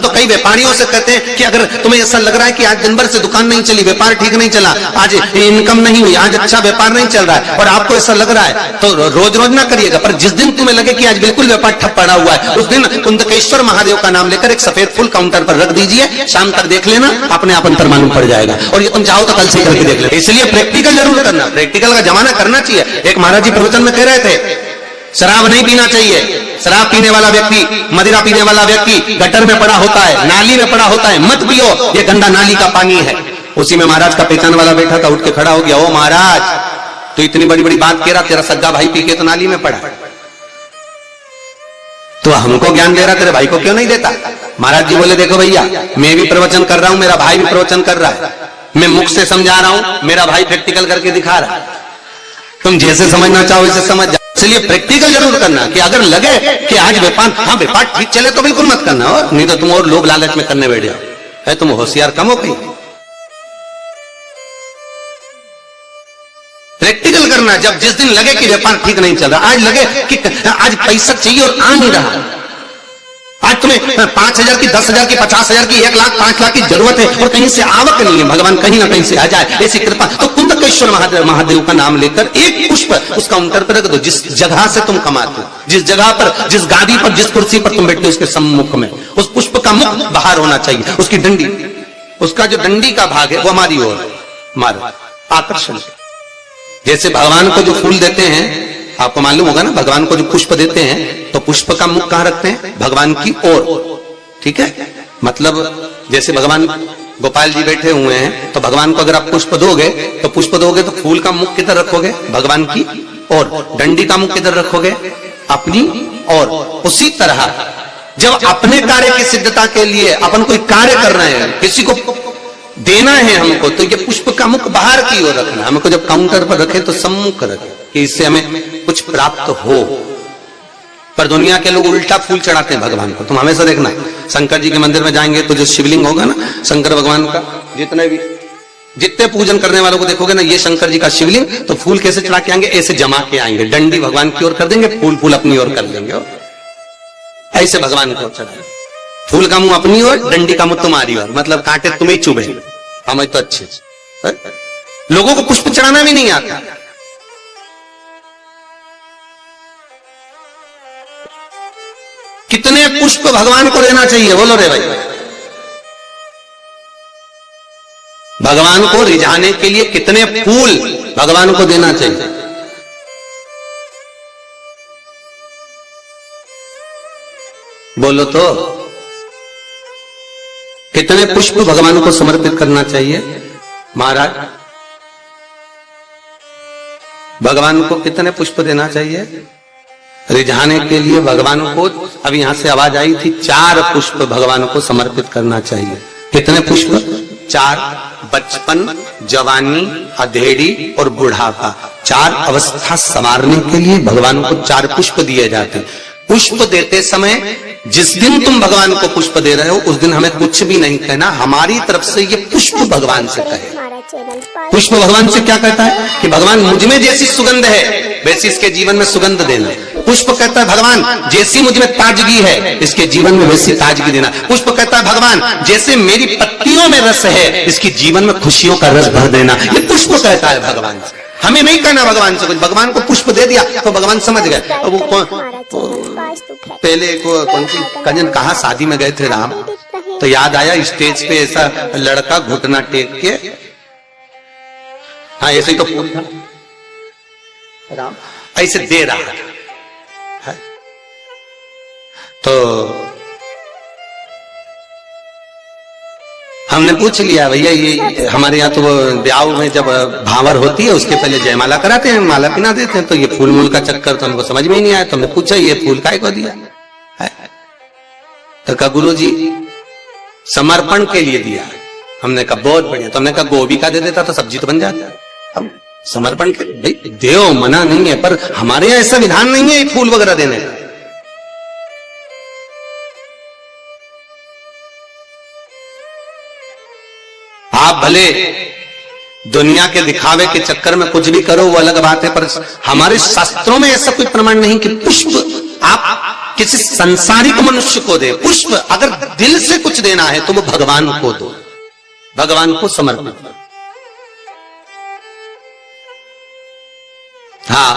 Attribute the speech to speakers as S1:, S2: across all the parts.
S1: हम तो कई व्यापारियों से कहते हैं कि अगर तुम्हें ऐसा लग रहा है कि आज दिन भर से दुकान नहीं चली, व्यापार ठीक नहीं चला, आज इनकम नहीं हुई, आज अच्छा व्यापार नहीं चल रहा है, और आपको ऐसा लग रहा है तो रोज रोज ना करिएगा, पर जिस दिन तुम्हें लगे कि आज बिल्कुल व्यापार ठप पड़ा हुआ है, उस दिन कुंदकेश्वर महादेव का नाम लेकर एक सफेद फूल काउंटर पर रख दीजिए, शाम तक देख लेना, अपने आप अंतर मालूम पड़ जाएगा। और ये तुम चाहो तो कल से करके देख लेना। इसलिए प्रैक्टिकल जरूर करना, प्रैक्टिकल का जमाना करना चाहिए। एक महाराज जी प्रवचन में कह रहे थे शराब नहीं पीना चाहिए, शराब पीने वाला व्यक्ति, मदिरा पीने वाला व्यक्ति गटर में पड़ा होता है, नाली में पड़ा होता है, मत पियो, ये गंदा नाली का पानी है। उसी में महाराज का पहचान वाला बैठा था, उठ के खड़ा हो गया, ओ महाराज तो इतनी बड़ी बड़ी बात कह रहा, तेरा सग्गा भाई पी के तो नाली में पड़ा, तो हमको ज्ञान दे रहा, तेरे भाई को क्यों नहीं देता? महाराज जी बोले देखो भैया, मैं भी प्रवचन कर रहा हूं, मेरा भाई भी प्रवचन कर रहा है, मैं मुख से समझा रहा हूं, मेरा भाई प्रैक्टिकल करके दिखा रहा है, तुम जैसे समझना चाहो वैसे समझ जाओ। इसलिए प्रैक्टिकल जरूर करना कि अगर लगे कि आज व्यापार, हाँ व्यापार ठीक चले तो बिल्कुल मत करना, और नहीं तो तुम और लोभ लालच में करने बैठ जाओ, है तुम होशियार कम हो गई। प्रैक्टिकल करना, जब जिस दिन लगे कि व्यापार ठीक नहीं चल रहा, आज लगे कि आज पैसा चाहिए और आ नहीं रहा, आज तुम्हें 5,000 की, 10,000 की, 50,000 की, 1 लाख 5 लाख की जरूरत है और कहीं से आवक नहीं है, भगवान कहीं ना कहीं से आ जाए ऐसी कृपा, तो कुंदकेश्वर महादेव का नाम लेकर एक पुष्प उस काउंटर पर रख दो, जिस जगह से तुम कमाते हो, जिस जगह पर, जिस गादी पर, जिस कुर्सी पर तुम बैठते हो, उसके सम्मुख में उस पुष्प का मुख बाहर होना चाहिए, उसकी डंडी, उसका जो डंडी का भाग है वो हमारी ओर, हमारा आकर्षण। जैसे भगवान को जो फूल देते हैं, आपको मालूम होगा ना, भगवान को जो पुष्प देते हैं तो पुष्प का मुख कहां रखते हैं? भगवान की ओर, ठीक है। मतलब जैसे भगवान गोपाल जी बैठे हुए हैं, तो भगवान को अगर आप पुष्प दोगे तो पुष्प दोगे तो फूल का मुख किधर रखोगे? भगवान की ओर। डंडी का मुख किधर रखोगे? अपनी ओर। उसी तरह जब अपने कार्य की सिद्धता के लिए अपन कोई कार्य कर रहे हैं, किसी को देना है हमको, तो ये पुष्प का मुख बाहर की ओर रखना। हमको जब काउंटर पर रखे तो सम्मुख रखे कि इससे हमें कुछ प्राप्त हो। पर दुनिया के लोग उल्टा फूल चढ़ाते हैं भगवान को। तुम हमेशा देखना, शंकर जी के मंदिर में जाएंगे तो जो शिवलिंग होगा ना शंकर भगवान का, जितने पूजन करने वालों को देखोगे ना, ये शंकर जी का शिवलिंग, तो फूल कैसे चढ़ा के आएंगे? ऐसे जमा के आएंगे, डंडी भगवान की ओर कर देंगे, फूल फूल अपनी ओर कर लेंगे, ऐसे भगवान को चढ़ाएंगे। फूल का मुंह अपनी ओर, डंडी का मुंह तुम्हारी ओर, मतलब कांटे तुम्हें चुभे, हमें तो अच्छे। लोगों को पुष्प चढ़ाना भी नहीं आता। कितने पुष्प भगवान को देना चाहिए? बोलो रे भाई। भगवान को रिझाने के लिए कितने फूल भगवान को देना चाहिए? बोलो तो, कितने पुष्प भगवान को समर्पित करना चाहिए? महाराज, भगवान को कितने पुष्प देना चाहिए रिझाने के लिए? भगवान को, अभी यहां से आवाज आई थी, 4 पुष्प भगवान को समर्पित करना चाहिए। कितने पुष्प? 4। बचपन, जवानी, अधेड़ी और बुढ़ापा, 4 अवस्था संवारने के लिए भगवान को 4 पुष्प दिए जाते हैं। पुष्प देते समय जिस दिन तुम भगवान को पुष्प दे रहे हो उस दिन हमें कुछ भी नहीं कहना, हमारी तरफ से ये पुष्प भगवान से कहे। पुष्प भगवान से क्या कहता है कि भगवान मुझ में जैसी सुगंध है वैसी इसके जीवन में सुगंध देना। पुष्प कहता है भगवान जैसी मुझ में ताजगी है इसके जीवन में वैसी ताजगी देना। पुष्प कहता है भगवान जैसे मेरी पत्तियों में रस है इसके जीवन में खुशियों का रस भर देना। ये पुष्प कहता है भगवान से। हमें नहीं कहना भगवान से कुछ। भगवान को पुष्प दे दिया तो भगवान समझ गए। वो पहले कौन सी कंजन कहा शादी में गए थे राम, तो याद आया स्टेज पे ऐसा लड़का घुटना टेक के, हाँ ऐसे ही तो फूल था, राम ऐसे दे रहा है। तो हमने पूछ लिया भैया ये हमारे यहाँ तो ब्याह में जब भावर होती है उसके पहले जयमाला कराते हैं, माला पिना देते हैं, तो ये फूल मूल का चक्कर तो हमको समझ में ही नहीं आया। तो हमने पूछा ये फूल काय को दिया है? तो कहा गुरु जी समर्पण के लिए दिया। हमने कहा बहुत बढ़िया। तो हमने कहा गोभी का दे देता तो सब्जी तो बन जाता। हम समर्पण के भाई देव मना नहीं है, पर हमारे यहाँ ऐसा विधान नहीं है फूल वगैरह देने का। आप भले दुनिया के दिखावे के चक्कर में कुछ भी करो वो अलग बात है, पर हमारे शास्त्रों में ऐसा कोई प्रमाण नहीं कि पुष्प आप किसी संसारिक मनुष्य को दे, पुष्प अगर दिल से कुछ देना है तो वो भगवान को दो, भगवान को समर्पित करो। हाँ,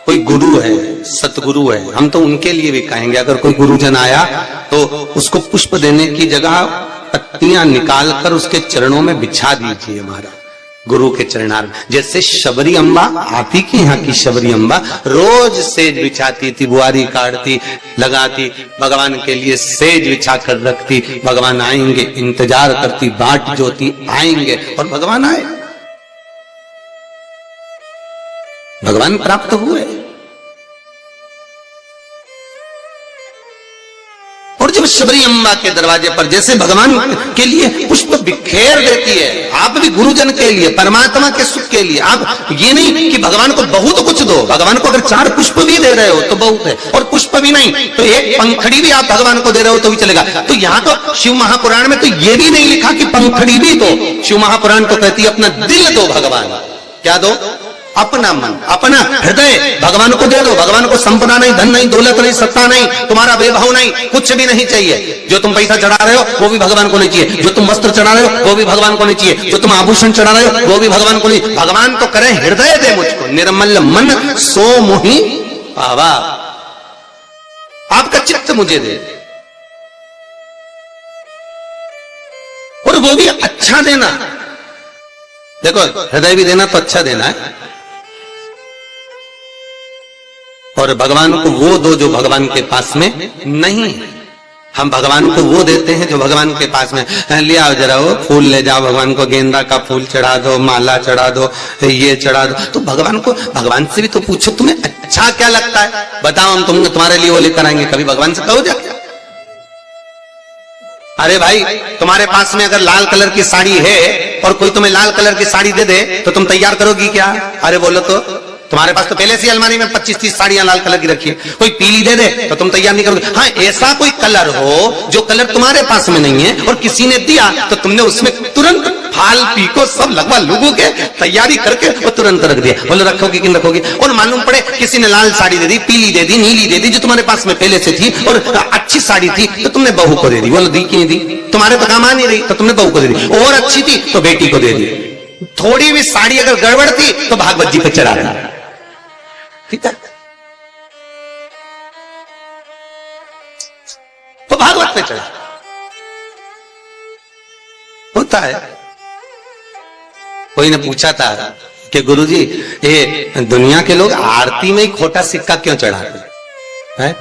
S1: कोई गुरु है, सतगुरु है, हम तो उनके लिए भी कहेंगे, अगर कोई गुरुजन आया तो उसको पुष्प देने की जगह पत्तियां निकालकर उसके चरणों में बिछा दीजिए महाराज, गुरु के चरणार। जैसे शबरी अम्बा, आप ही के यहाँ की शबरी अम्बा रोज सेज बिछाती थी, बुआरी काटती, लगाती, भगवान के लिए सेज बिछा कर रखती, भगवान आएंगे इंतजार करती, बाट जोती आएंगे, और भगवान आए, भगवान प्राप्त हुए। और जब शबरी अम्बा के दरवाजे पर जैसे भगवान के लिए पुष्प बिखेर देती है, आप भी गुरुजन के लिए, परमात्मा के सुख के लिए, आप ये नहीं कि भगवान को बहुत कुछ दो, भगवान को अगर 4 पुष्प भी दे रहे हो तो बहुत है, और पुष्प भी नहीं तो एक पंखड़ी भी आप भगवान को दे रहे हो तो भी चलेगा। तो यहाँ तो शिव महापुराण में तो ये भी नहीं लिखा कि पंखड़ी भी दो, शिव महापुराण तो कहती है अपना दिल दो भगवान। क्या दो? अपना मन, अपना हृदय भगवान को दे दो। भगवान को संपदा नहीं, धन नहीं, दौलत नहीं, सत्ता नहीं, तुम्हारा वैभव नहीं, कुछ भी नहीं चाहिए। जो तुम पैसा चढ़ा रहे हो वो भी भगवान को नहीं चाहिए, जो तुम वस्त्र चढ़ा रहे हो वो भी भगवान को नहीं चाहिए, जो तुम आभूषण चढ़ा रहे हो वो भी भगवान को नहीं। भगवान तो करे हृदय दे मुझको, निर्मल मन सो मोहि पावा, आपका चित्त मुझे दे, और वो भी अच्छा देना। देखो, हृदय भी देना तो अच्छा देना है, और भगवान को वो दो जो भगवान के पास में नहीं है। हम भगवान को वो देते हैं जो भगवान के पास में, ले आओ जरा वो फूल ले जाओ, भगवान को गेंदा का फूल चढ़ा दो, माला चढ़ा दो, ये चढ़ा दो। तो भगवान को, भगवान से भी तो पूछो तुम्हें अच्छा क्या लगता है, बताओ, हम तुम्हारे लिए वो लेकर आएंगे। कभी भगवान से कहो जाके, अरे भाई तुम्हारे पास में अगर लाल कलर की साड़ी है और कोई तुम्हें लाल कलर की साड़ी दे दे तो तुम तैयार करोगी क्या? अरे बोलो तो, तुम्हारे पास तो पहले से अलमारी में 25-30 साड़ियां लाल कलर की रखी है, कोई पीली दे दे तो तुम तैयार नहीं करोगे। हाँ, ऐसा कोई कलर हो जो कलर तुम्हारे पास में नहीं है और किसी ने दिया तो तुमने उसमें तुरंत फाल पीको सब लगवा लोगों के तैयारी करके वो तुरंत रख दिया। बोलो रखोगे कि नहीं रखोगे? और मालूम पड़े किसी ने लाल साड़ी दे दी, पीली दे दी, नीली दे दी, जो तुम्हारे पास में पहले से थी और अच्छी साड़ी थी तो तुमने बहू को दे दी। बोलो दी कि नहीं दी? तुम्हारे तो काम आ नहीं रही तो तुमने बहू को दे दी, और अच्छी थी तो बेटी को दे दी। थोड़ी भी साड़ी अगर गड़बड़ थी तो भागवत जी पे चढ़ा देना, ठीक है? तो भागवत पे चढ़ा होता है। कोई ने पूछा था कि गुरुजी ये दुनिया के लोग आरती में ही खोटा सिक्का क्यों चढ़ाते हैं?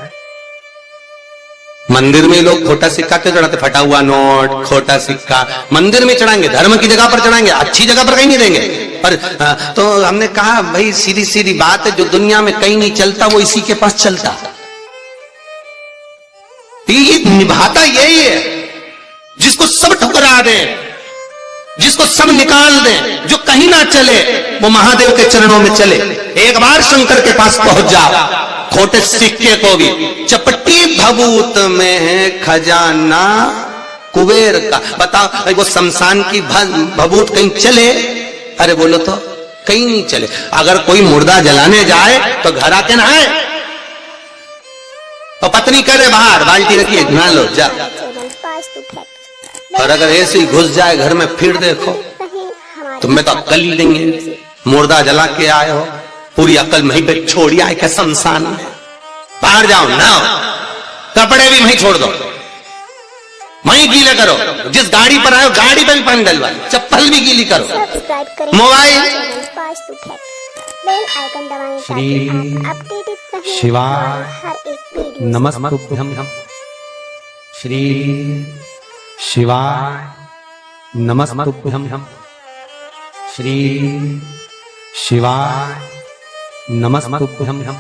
S1: मंदिर में लोग खोटा सिक्का क्यों चढ़ाते? फटा हुआ नोट, खोटा सिक्का मंदिर में चढ़ाएंगे, धर्म की जगह पर चढ़ाएंगे, अच्छी जगह पर कहीं नहीं देंगे। पर तो हमने कहा भाई सीधी सीधी बात है, जो दुनिया में कहीं नहीं चलता वो इसी के पास चलता। ये निभाता यही है, जिसको सब ठुकरा दे, जिसको सब निकाल दे, जो कहीं ना चले वो महादेव के चरणों में चले। एक बार शंकर के पास पहुंच जाओ, खोटे सिक्के को भी, चपटी भभूत में है खजाना कुबेर का। बताओ वो शमशान की भभूत कहीं चले? अरे बोलो तो कहीं नहीं चले। अगर कोई मुर्दा जलाने जाए तो घर आके नहाए, और पत्नी करे बाहर बाल्टी रखिए नहा लो जा, और अगर ऐसे ही घुस जाए घर में फिर देखो तुम्हें तो अक्ल ही नहीं है। मुर्दा जला के आए हो, पूरी अक्ल वहीं पे छोड़ी आए क्या शमशान में? बाहर जाओ ना, कपड़े भी वहीं छोड़ दो, वहीं गीले करो, जिस गाड़ी पर आए हो गाड़ी पर भी पानी डलवा, चप्पल भी गीली करो, मोबाइल। श्री शिवाय नमस्तुभ्यं, श्री शिवाय नमस्तुभ्यं, श्री शिवाय नमस्तुभ्यं।